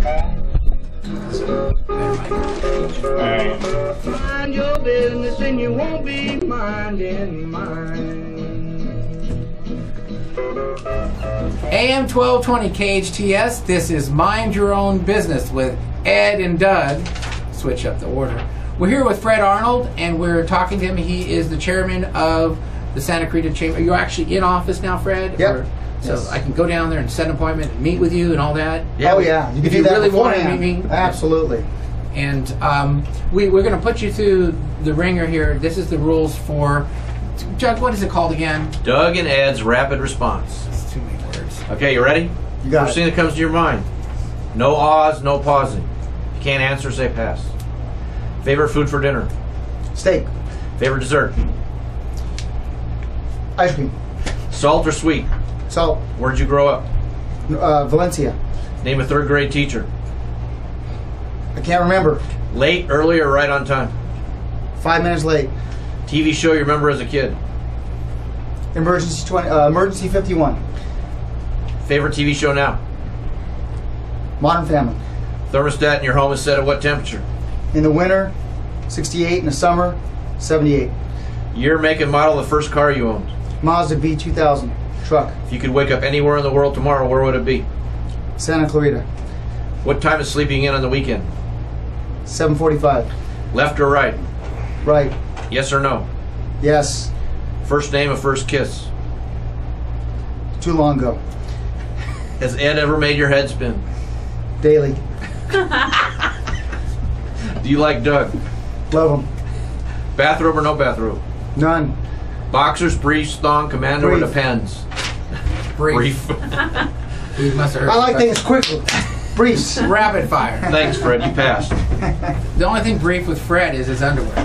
Mind your business and you won't be minding mine. AM 1220 KHTS, this is Mind Your Own Business with Ed and Doug. Switch up the order. We're here with Fred Arnold, and we're talking to him. He is the chairman of the Santa Clarita Chamber. Are you actually in office now, Fred? Yep. So I can go down there and set an appointment and meet with you and all that? Yeah, oh yeah. You can if do you that really want to beforehand. meet me. Absolutely. And we're going to put you through the ringer here. This is the rules for, Doug, what is it called again? Doug and Ed's Rapid Response. It's too many words. Okay, you ready? You got First it. thing that comes to your mind. No ahs, no pausing. If you can't answer, say pass. Favorite food for dinner? Steak. Favorite dessert? Ice cream. Salt or sweet? Salt. Where'd you grow up? Valencia. Name a third grade teacher. I can't remember. Late, early, or right on time? 5 minutes late. TV show you remember as a kid? Emergency 51. Favorite TV show now? Modern Family. Thermostat in your home is set at what temperature? In the winter, 68. In the summer, 78. Year, make, and model of the first car you owned. Mazda B2000 truck. If you could wake up anywhere in the world tomorrow, where would it be? Santa Clarita. What time is sleeping in on the weekend? 7:45. Left or right? Right. Yes or no? Yes. First name of first kiss? Too long ago. Has Ed ever made your head spin? Daily. Do you like Doug? Love them. Bathrobe or no bathrobe? None. Boxers, briefs, thong, commando, or Brief. depends? Brief. You must have heard I like about things quickly. Briefs. rapid fire. Thanks, Fred. You passed. The only thing brief with Fred is his underwear.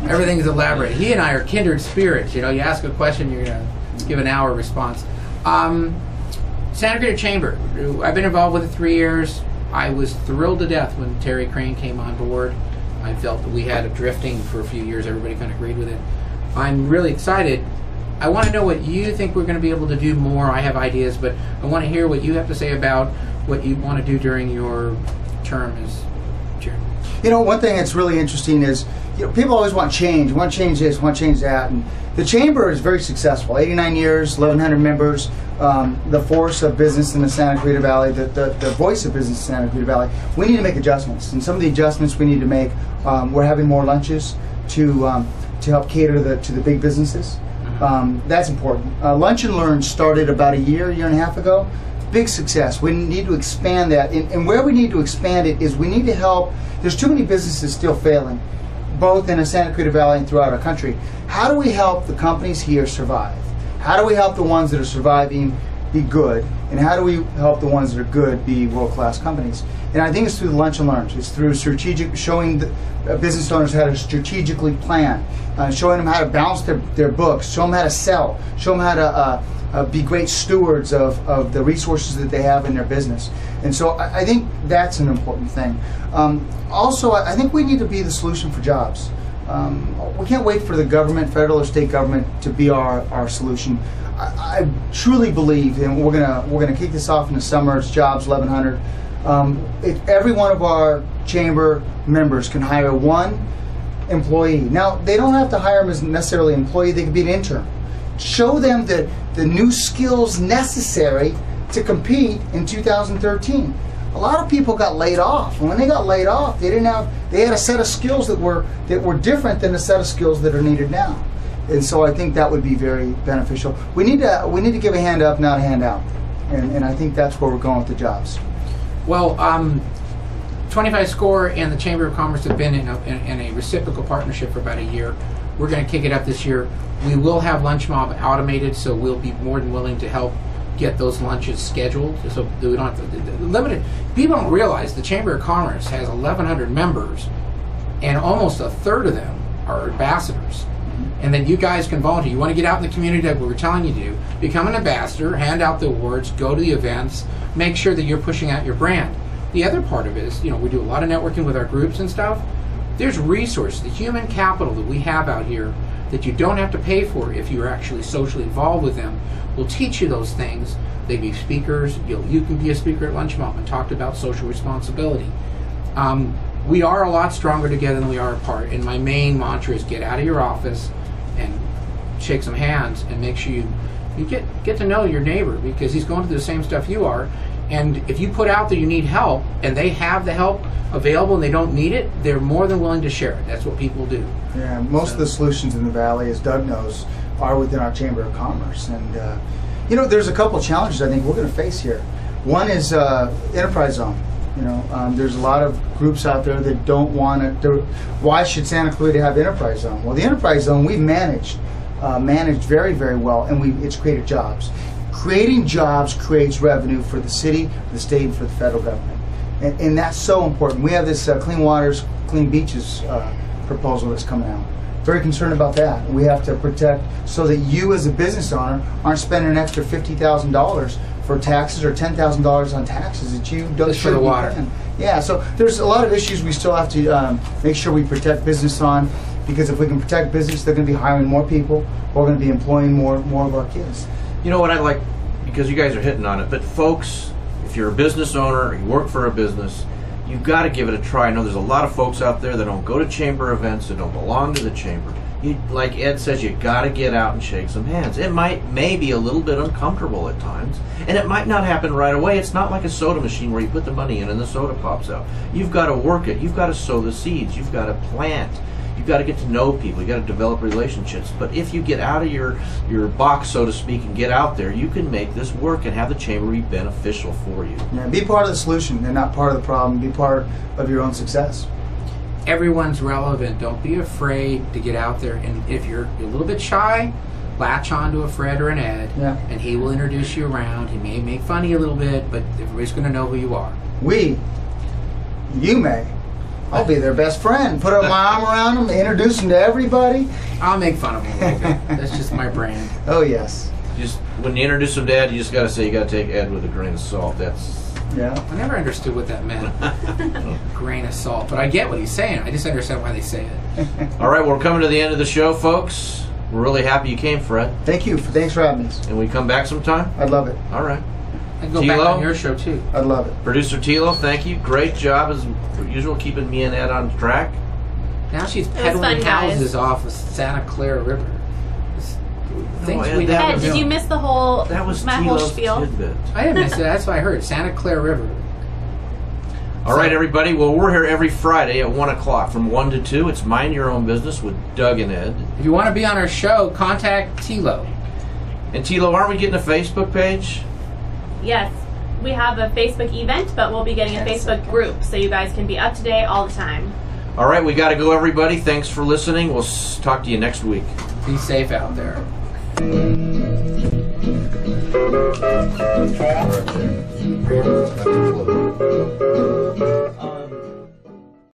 Everything is elaborate. He and I are kindred spirits. You know, you ask a question, you're going to give an hour response. Santa Clarita Chamber. I've been involved with it 3 years. I was thrilled to death when Terry Crane came on board. I felt that we had a drifting for a few years. Everybody kind of agreed with it. I'm really excited. I want to know what you think we're going to be able to do more. I have ideas, but I want to hear what you have to say about what you want to do during your term as chairman. You know, one thing that's really interesting is, you know, people always want change. Want to change this, want to change that. And the chamber is very successful. 89 years, 1,100 members. The force of business in the Santa Clarita Valley, the voice of business in Santa Clarita Valley. We need to make adjustments, and some of the adjustments we need to make. We're having more lunches to help cater to the big businesses. That's important. Lunch and Learn started about a year and a half ago. Big success. We need to expand that. And where we need to expand it is we need to help. There's too many businesses still failing, both in the Santa Clarita Valley and throughout our country. How do we help the companies here survive? How do we help the ones that are surviving be good? And how do we help the ones that are good be world-class companies? And I think it's through the Lunch and Learns. It's through showing the business owners how to strategically plan, showing them how to balance their books, show them how to sell, show them how to be great stewards of the resources that they have in their business. And so I think that's an important thing. Also, I think we need to be the solution for jobs. We can't wait for the government, federal or state government, to be our solution. I truly believe, and we're gonna kick this off in the summer. It's Jobs 1100. If every one of our chamber members can hire one employee. Now, they don't have to hire them as necessarily an employee. They could be an intern. Show them the new skills necessary to compete in 2013. A lot of people got laid off, and when they got laid off, they had a set of skills that were different than the set of skills that are needed now. And so I think that would be very beneficial. We need to give a hand up, not a hand out, and I think that's where we're going with the jobs. Well, 25 Score and the Chamber of Commerce have been in a reciprocal partnership for about a year. We're going to kick it up this year. We will have Lunch Mob automated, so we'll be more than willing to help get those lunches scheduled, so we don't have to limited. People don't realize the Chamber of Commerce has 1,100 members, and almost a third of them are ambassadors. And then you guys can volunteer. You want to get out in the community like we were telling you to, become an ambassador, hand out the awards, go to the events, make sure that you're pushing out your brand. The other part of it is, you know, we do a lot of networking with our groups and stuff. There's resources, the human capital that we have out here that you don't have to pay for if you're actually socially involved with them will teach you those things. They be speakers. You can be a speaker at Lunch Mob and talk about social responsibility. We are a lot stronger together than we are apart, and my main mantra is get out of your office and shake some hands and make sure you get to know your neighbor, because he's going through the same stuff you are. And if you put out that you need help and they have the help available and they don't need it, they're more than willing to share it. That's what people do. Yeah, most of the solutions in the Valley, as Doug knows, are within our Chamber of Commerce. And you know, there's a couple challenges I think we're going to face here. One is enterprise zone. You know, there's a lot of groups out there that don't want to. Why should Santa Clarita have enterprise zone? Well, the enterprise zone we've managed very, very well, and it's created jobs. Creating jobs creates revenue for the city, for the state, and for the federal government, and that's so important. We have this Clean Waters, Clean Beaches proposal that's coming out. Very concerned about that. We have to protect so that you, as a business owner, aren't spending an extra $50,000 for taxes or $10,000 on taxes that you don't. Just for the water. Yeah, so there's a lot of issues we still have to make sure we protect business on, because if we can protect business, they're going to be hiring more people. We're going to be employing more of our kids. You know what I like, because you guys are hitting on it, but folks, if you're a business owner or you work for a business, you've got to give it a try. I know there's a lot of folks out there that don't go to chamber events, that don't belong to the chamber. Like Ed says, you got to get out and shake some hands. It may be a little bit uncomfortable at times, and it might not happen right away. It's not like a soda machine where you put the money in and the soda pops out. You've got to work it. You've got to sow the seeds. You've got to plant. You've got to get to know people. You've got to develop relationships. But if you get out of your box, so to speak, and get out there, you can make this work and have the chamber be beneficial for you. Yeah, be part of the solution and not part of the problem. Be part of your own success. Everyone's relevant. Don't be afraid to get out there. And if you're a little bit shy, latch on to a Fred or an Ed, and he will introduce you around. He may make fun of you a little bit, but everybody's going to know who you are. You may. I'll be their best friend. Put my arm around them, introduce them to everybody. I'll make fun of them a little bit. That's just my brand. Oh, yes. Just when you introduce them to Ed, you just got to say you got to take Ed with a grain of salt. Yeah. I never understood what that meant. Grain of salt. But I get what he's saying. I just understand why they say it. All right, we're coming to the end of the show, folks. We're really happy you came, Fred. Thank you. Thanks for having us. And we come back sometime? I'd love it. All right. I'd go back on your show, too. I'd love it. Producer Tilo, thank you. Great job, as usual, keeping me and Ed on track. Now she's peddling houses off of Santa Clara River. Ed, did you miss the whole spiel? Tidbit. I didn't miss it. That's what I heard. Santa Clara River. All right, everybody. Well, we're here every Friday at 1 o'clock from 1 to 2. It's Mind Your Own Business with Doug and Ed. If you want to be on our show, contact Tilo. And Tilo, aren't we getting a Facebook page? Yes. We have a Facebook event, but we'll be getting a Facebook group, so you guys can be up to date all the time. All right, we got to go, everybody. Thanks for listening. We'll talk to you next week. Be safe out there. Thank you.